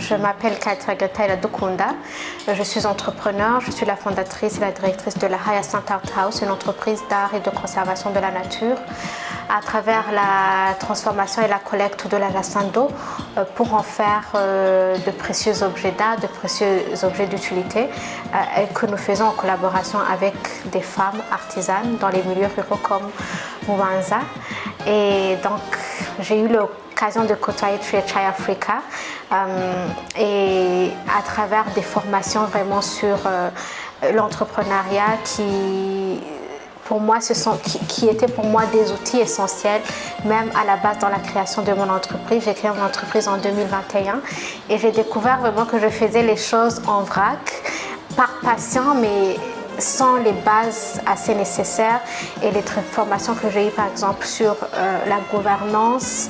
Je m'appelle Katragata Dukunda, je suis entrepreneur, je suis la fondatrice et la directrice de la Hyacinth Art House, une entreprise d'art et de conservation de la nature, à travers la transformation et la collecte de la jacinthe d'eau pour en faire de précieux objets d'art, de précieux objets d'utilité et que nous faisons en collaboration avec des femmes artisanes dans les milieux ruraux comme Mwanza. Et donc j'ai eu l'occasion de côtoyer Chai Africa et à travers des formations vraiment sur l'entrepreneuriat qui étaient pour moi des outils essentiels, même à la base dans la création de mon entreprise. J'ai créé mon entreprise en 2021 et j'ai découvert vraiment que je faisais les choses en vrac, par passion, mais sans les bases assez nécessaires et les formations que j'ai eues par exemple sur la gouvernance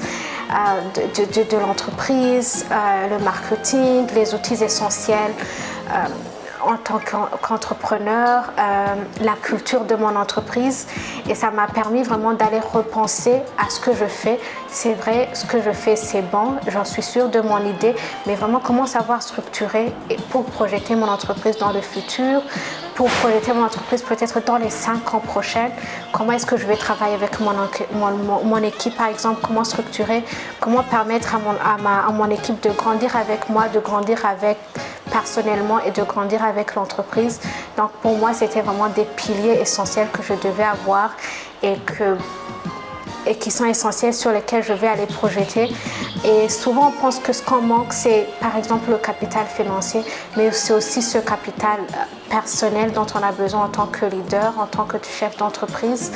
de l'entreprise, le marketing, les outils essentiels en tant qu'entrepreneur, la culture de mon entreprise, et ça m'a permis vraiment d'aller repenser à ce que je fais. C'est vrai, ce que je fais c'est bon, j'en suis sûre de mon idée, mais vraiment comment savoir structurer pour projeter mon entreprise dans le futur, pour projeter mon entreprise peut-être dans les 5 ans prochains. Comment est-ce que je vais travailler avec mon équipe par exemple, comment structurer, comment permettre à mon équipe de grandir avec moi, de grandir personnellement et de grandir avec l'entreprise. Donc pour moi c'était vraiment des piliers essentiels que je devais avoir et qui sont essentiels sur lesquels je vais aller projeter. Et souvent on pense que ce qu'on manque c'est par exemple le capital financier, mais c'est aussi ce capital personnel dont on a besoin en tant que leader, en tant que chef d'entreprise.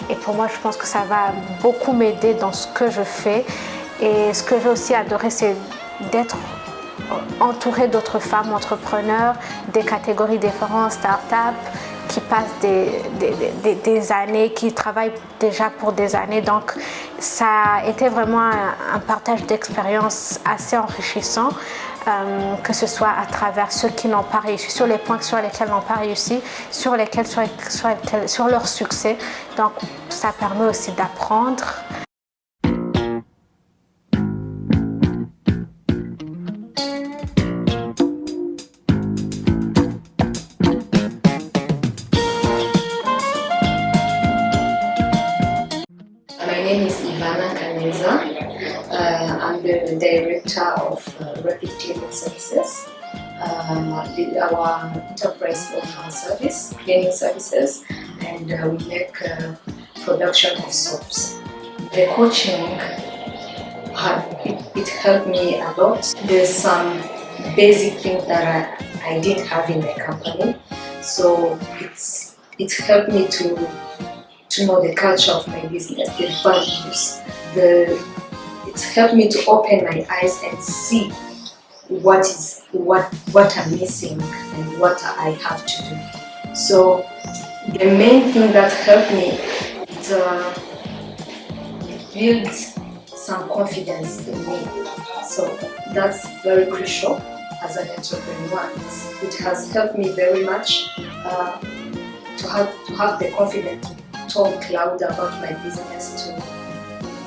Et pour moi je pense que ça va beaucoup m'aider dans ce que je fais. Et ce que j'ai aussi adoré c'est d'être entourée d'autres femmes entrepreneurs, des catégories différentes, start-up, qui passent des années, qui travaillent déjà pour des années. Donc ça a été vraiment un partage d'expériences assez enrichissant, que ce soit à travers ceux qui n'ont pas réussi, sur les points sur lesquels n'ont pas réussi, sur leur succès. Donc ça permet aussi d'apprendre. My name is Ivana Kaneza. I'm the director of Rapid Cleaning Services. Our enterprise offers cleaning services, and we make production of soaps. The coaching, it helped me a lot. There's some basic things that I didn't have in the company, so it helped me to know the culture of my business, the values. It helped me to open my eyes and see what I'm missing and what I have to do. So the main thing that helped me is build some confidence in me. So that's very crucial as an entrepreneur. It has helped me very much to have the confidence to talk loud about my business,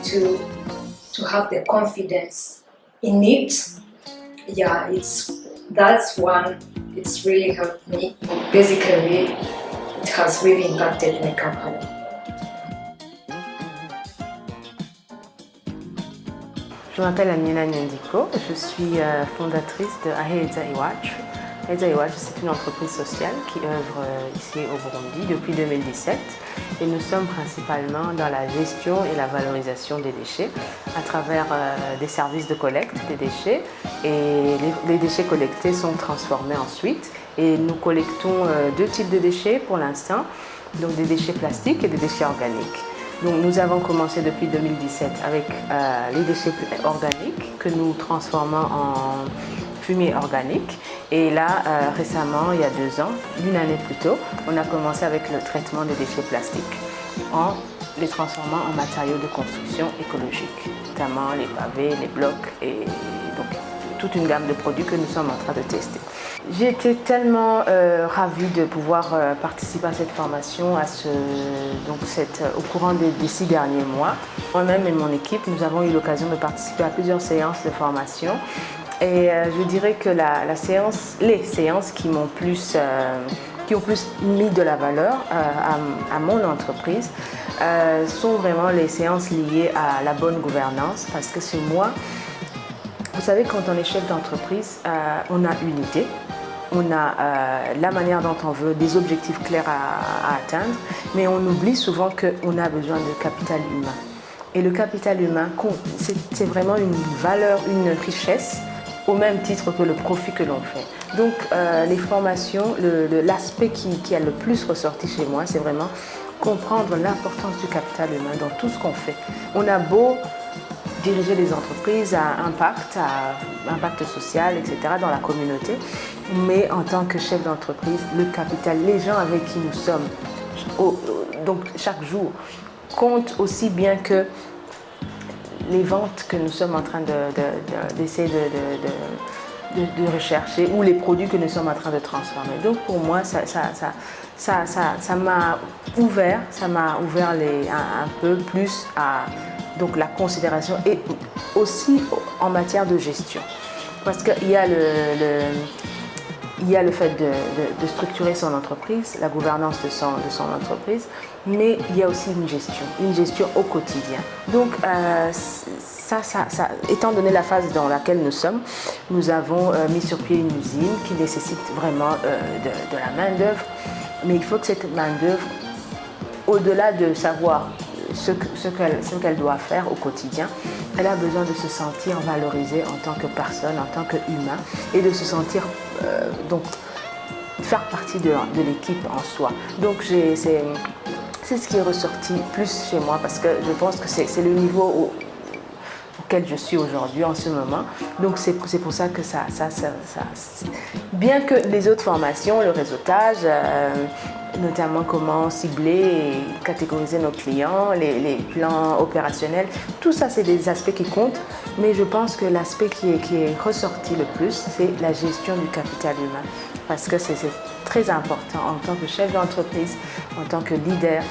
to have the confidence in it. Yeah, that's one. It's really helped me. Basically, it has really impacted my company. Je m'appelle Amina Nyandiko, je suis fondatrice de Aheza Iwachu. Aheza Iwachu, c'est une entreprise sociale qui œuvre ici au Burundi depuis 2017 et nous sommes principalement dans la gestion et la valorisation des déchets à travers des services de collecte des déchets, et les déchets collectés sont transformés ensuite et nous collectons 2 types de déchets pour l'instant, donc des déchets plastiques et des déchets organiques. Donc nous avons commencé depuis 2017 avec les déchets organiques que nous transformons en fumier organique, et là récemment, il y a 2 ans, une année plus tôt, on a commencé avec le traitement des déchets plastiques en les transformant en matériaux de construction écologiques, notamment les pavés, les blocs et donc toute une gamme de produits que nous sommes en train de tester. J'ai été tellement ravie de pouvoir participer à cette formation au courant des 6 derniers mois. Moi-même et mon équipe, nous avons eu l'occasion de participer à plusieurs séances de formation Et je dirais que les séances qui m'ont qui ont plus mis de la valeur à mon entreprise sont vraiment les séances liées à la bonne gouvernance, parce que chez moi, vous savez, quand on est chef d'entreprise, on a une idée, on a la manière dont on veut, des objectifs clairs à atteindre, mais on oublie souvent qu'on a besoin de capital humain. Et le capital humain, c'est vraiment une valeur, une richesse, au même titre que le profit que l'on fait. Donc les formations, l'aspect qui a le plus ressorti chez moi, c'est vraiment comprendre l'importance du capital humain dans tout ce qu'on fait. On a beau diriger des entreprises à impact social, etc., dans la communauté, mais en tant que chef d'entreprise, le capital, les gens avec qui nous sommes, donc chaque jour, comptent aussi bien que les ventes que nous sommes en train d'essayer de rechercher, ou les produits que nous sommes en train de transformer. Donc pour moi, ça m'a ouvert, un peu plus à donc la considération, et aussi en matière de gestion. Parce qu'il y a le fait de structurer son entreprise, la gouvernance de son entreprise, mais il y a aussi une gestion au quotidien. Donc, étant donné la phase dans laquelle nous sommes, nous avons mis sur pied une usine qui nécessite vraiment de la main-d'œuvre, mais il faut que cette main-d'œuvre, au-delà de savoir ce qu'elle doit faire au quotidien, elle a besoin de se sentir valorisée en tant que personne, en tant qu'humain, et de se sentir faire partie de l'équipe en soi. Donc c'est ce qui est ressorti plus chez moi, parce que je pense que c'est le niveau auquel je suis aujourd'hui en ce moment. Donc c'est pour ça que bien que les autres formations, le réseautage, notamment comment cibler et catégoriser nos clients, les plans opérationnels, tout ça c'est des aspects qui comptent, mais je pense que l'aspect qui est ressorti le plus, c'est la gestion du capital humain, parce que c'est très important en tant que chef d'entreprise, en tant que leader.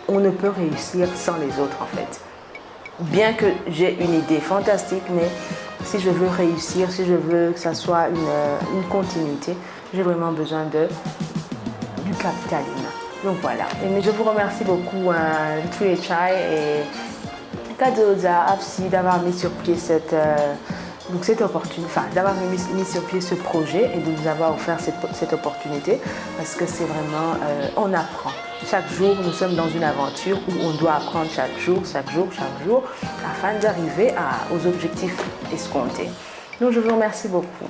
On ne peut réussir sans les autres en fait. Bien que j'ai une idée fantastique, mais si je veux réussir, si je veux que ça soit une continuité, j'ai vraiment besoin du capital humain. Donc voilà. Mais je vous remercie beaucoup, Tuechai et Kadoza Apsi, d'avoir mis sur pied cette opportunité, d'avoir mis sur pied ce projet et de nous avoir offert cette opportunité, parce que c'est vraiment, on apprend. Chaque jour, nous sommes dans une aventure où on doit apprendre chaque jour, afin d'arriver aux objectifs escomptés. Donc je vous remercie beaucoup.